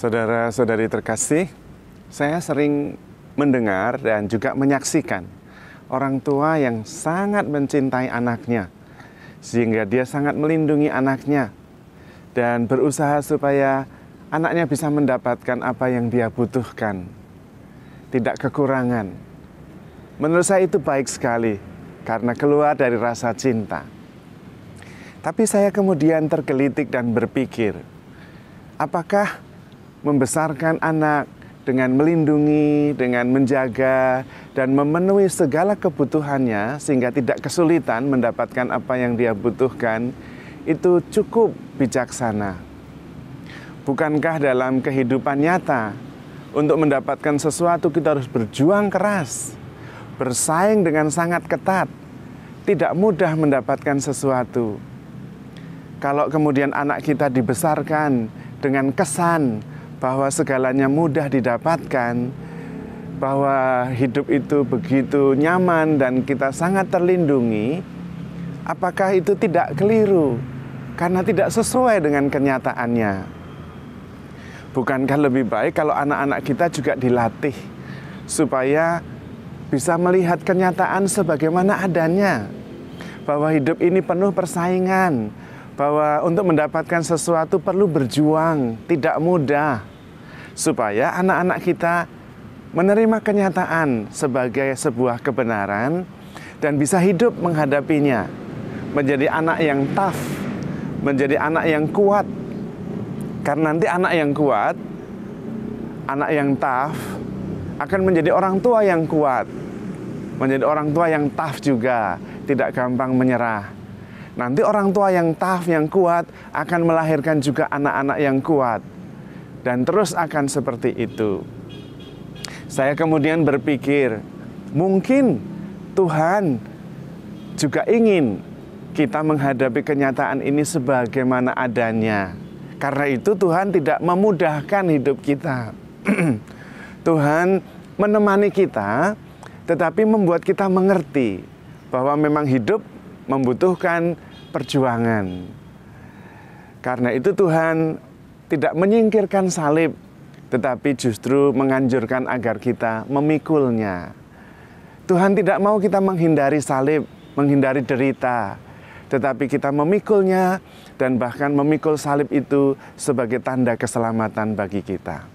Saudara-saudari terkasih, saya sering mendengar dan juga menyaksikan orang tua yang sangat mencintai anaknya, sehingga dia sangat melindungi anaknya dan berusaha supaya anaknya bisa mendapatkan apa yang dia butuhkan, tidak kekurangan. Menurut saya itu baik sekali karena keluar dari rasa cinta. Tapi saya kemudian tergelitik dan berpikir, apakah membesarkan anak dengan melindungi, dengan menjaga, dan memenuhi segala kebutuhannya sehingga tidak kesulitan mendapatkan apa yang dia butuhkan, itu cukup bijaksana? Bukankah dalam kehidupan nyata, untuk mendapatkan sesuatu kita harus berjuang keras, bersaing dengan sangat ketat, tidak mudah mendapatkan sesuatu. Kalau kemudian anak kita dibesarkan dengan kesan bahwa segalanya mudah didapatkan, bahwa hidup itu begitu nyaman dan kita sangat terlindungi, apakah itu tidak keliru karena tidak sesuai dengan kenyataannya? Bukankah lebih baik kalau anak-anak kita juga dilatih supaya bisa melihat kenyataan sebagaimana adanya, bahwa hidup ini penuh persaingan, bahwa untuk mendapatkan sesuatu perlu berjuang, tidak mudah, supaya anak-anak kita menerima kenyataan sebagai sebuah kebenaran dan bisa hidup menghadapinya, menjadi anak yang tough, menjadi anak yang kuat. Karena nanti anak yang kuat, anak yang tough akan menjadi orang tua yang kuat, menjadi orang tua yang tough juga, tidak gampang menyerah. Nanti orang tua yang tough, yang kuat akan melahirkan juga anak-anak yang kuat. Dan terus akan seperti itu. Saya kemudian berpikir, mungkin Tuhan juga ingin kita menghadapi kenyataan ini sebagaimana adanya. Karena itu Tuhan tidak memudahkan hidup kita. Tuhan menemani kita, tetapi membuat kita mengerti bahwa memang hidup membutuhkan perjuangan. Karena itu Tuhan tidak menyingkirkan salib, tetapi justru menganjurkan agar kita memikulnya. Tuhan tidak mau kita menghindari salib, menghindari derita, tetapi kita memikulnya dan bahkan memikul salib itu sebagai tanda keselamatan bagi kita.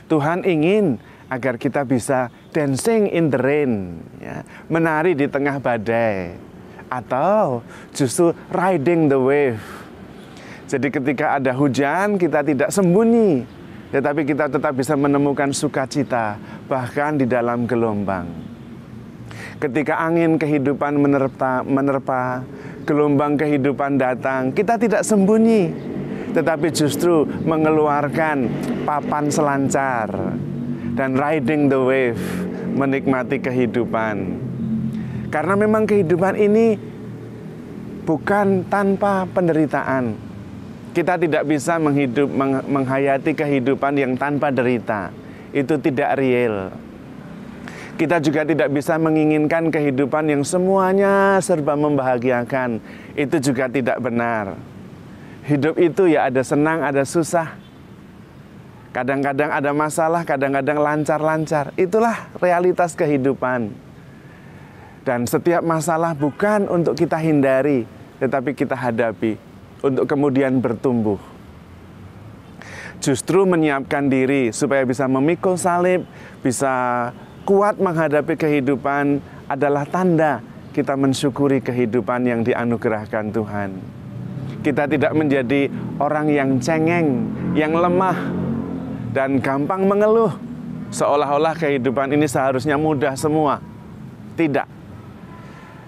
Tuhan ingin agar kita bisa dancing in the rain, ya, menari di tengah badai, atau justru riding the wave. Jadi ketika ada hujan kita tidak sembunyi, tetapi kita tetap bisa menemukan sukacita bahkan di dalam gelombang. Ketika angin kehidupan menerpa, gelombang kehidupan datang, kita tidak sembunyi, tetapi justru mengeluarkan papan selancar dan riding the wave, menikmati kehidupan. Karena memang kehidupan ini bukan tanpa penderitaan. Kita tidak bisa menghayati kehidupan yang tanpa derita. Itu tidak real. Kita juga tidak bisa menginginkan kehidupan yang semuanya serba membahagiakan. Itu juga tidak benar. Hidup itu ya ada senang, ada susah. Kadang-kadang ada masalah, kadang-kadang lancar-lancar. Itulah realitas kehidupan. Dan setiap masalah bukan untuk kita hindari, tetapi kita hadapi untuk kemudian bertumbuh. Justru menyiapkan diri supaya bisa memikul salib, bisa kuat menghadapi kehidupan adalah tanda kita mensyukuri kehidupan yang dianugerahkan Tuhan. Kita tidak menjadi orang yang cengeng, yang lemah, dan gampang mengeluh, seolah-olah kehidupan ini seharusnya mudah semua. Tidak.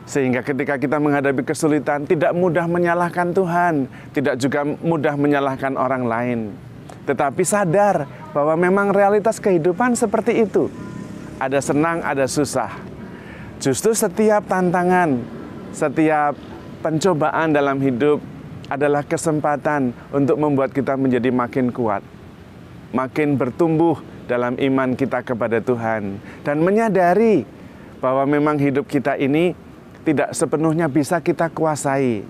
Sehingga ketika kita menghadapi kesulitan, tidak mudah menyalahkan Tuhan, tidak juga mudah menyalahkan orang lain. Tetapi sadar bahwa memang realitas kehidupan seperti itu. Ada senang, ada susah. Justru setiap tantangan, setiap pencobaan dalam hidup adalah kesempatan untuk membuat kita menjadi makin kuat, makin bertumbuh dalam iman kita kepada Tuhan, dan menyadari bahwa memang hidup kita ini tidak sepenuhnya bisa kita kuasai.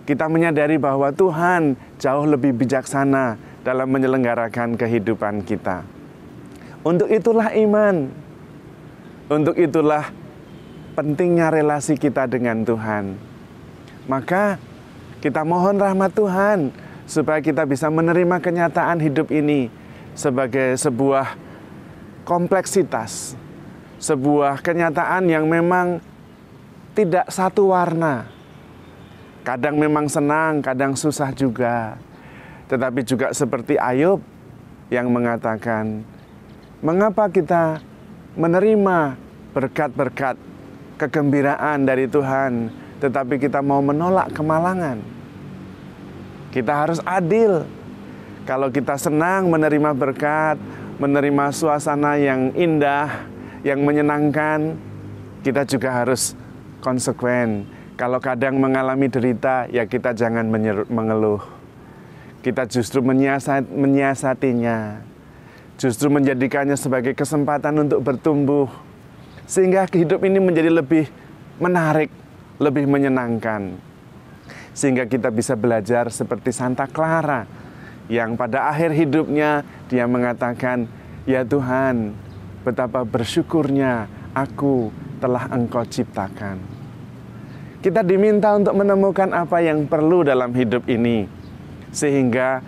Kita menyadari bahwa Tuhan jauh lebih bijaksana dalam menyelenggarakan kehidupan kita. Untuk itulah iman. Untuk itulah pentingnya relasi kita dengan Tuhan. Maka kita mohon rahmat Tuhan supaya kita bisa menerima kenyataan hidup ini sebagai sebuah kompleksitas, sebuah kenyataan yang memang tidak satu warna. Kadang memang senang, kadang susah juga. Tetapi juga seperti Ayub yang mengatakan, mengapa kita menerima berkat-berkat kegembiraan dari Tuhan, tetapi kita mau menolak kemalangan? Kita harus adil. Kalau kita senang menerima berkat, menerima suasana yang indah, yang menyenangkan, kita juga harus konsekuen. Kalau kadang mengalami derita, ya kita jangan mengeluh. Kita justru menyiasatinya. Justru menjadikannya sebagai kesempatan untuk bertumbuh. Sehingga hidup ini menjadi lebih menarik, lebih menyenangkan. Sehingga kita bisa belajar seperti Santa Clara, yang pada akhir hidupnya dia mengatakan, ya Tuhan, betapa bersyukurnya aku telah Engkau ciptakan. Kita diminta untuk menemukan apa yang perlu dalam hidup ini, sehingga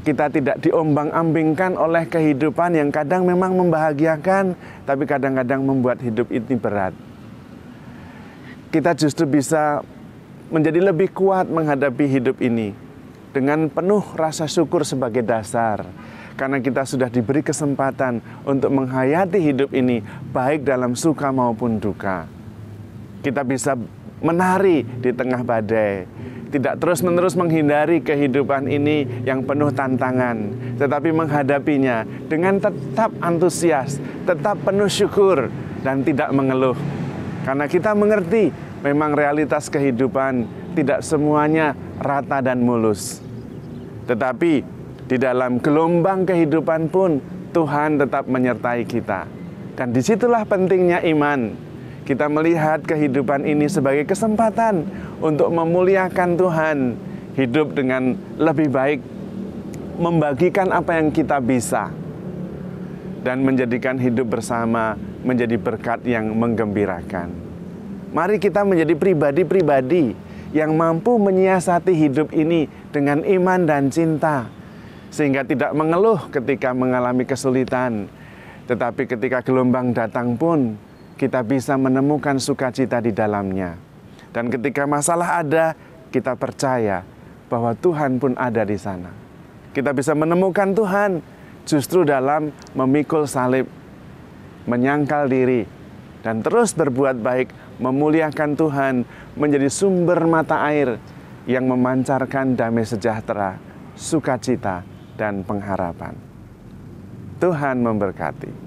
kita tidak diombang-ambingkan oleh kehidupan yang kadang memang membahagiakan, tapi kadang-kadang membuat hidup ini berat. Kita justru bisa menjadi lebih kuat menghadapi hidup ini dengan penuh rasa syukur sebagai dasar. Karena kita sudah diberi kesempatan untuk menghayati hidup ini baik dalam suka maupun duka. Kita bisa menari di tengah badai, tidak terus-menerus menghindari kehidupan ini yang penuh tantangan, tetapi menghadapinya dengan tetap antusias, tetap penuh syukur, dan tidak mengeluh. Karena kita mengerti memang realitas kehidupan tidak semuanya rata dan mulus. Tetapi di dalam gelombang kehidupan pun Tuhan tetap menyertai kita. Dan disitulah pentingnya iman. Kita melihat kehidupan ini sebagai kesempatan untuk memuliakan Tuhan, hidup dengan lebih baik, membagikan apa yang kita bisa, dan menjadikan hidup bersama menjadi berkat yang menggembirakan. Mari kita menjadi pribadi-pribadi yang mampu menyiasati hidup ini dengan iman dan cinta, sehingga tidak mengeluh ketika mengalami kesulitan, tetapi ketika gelombang datang pun kita bisa menemukan sukacita di dalamnya. Dan ketika masalah ada, kita percaya bahwa Tuhan pun ada di sana. Kita bisa menemukan Tuhan justru dalam memikul salib, menyangkal diri, dan terus berbuat baik, memuliakan Tuhan, menjadi sumber mata air yang memancarkan damai sejahtera, sukacita, dan pengharapan. Tuhan memberkati.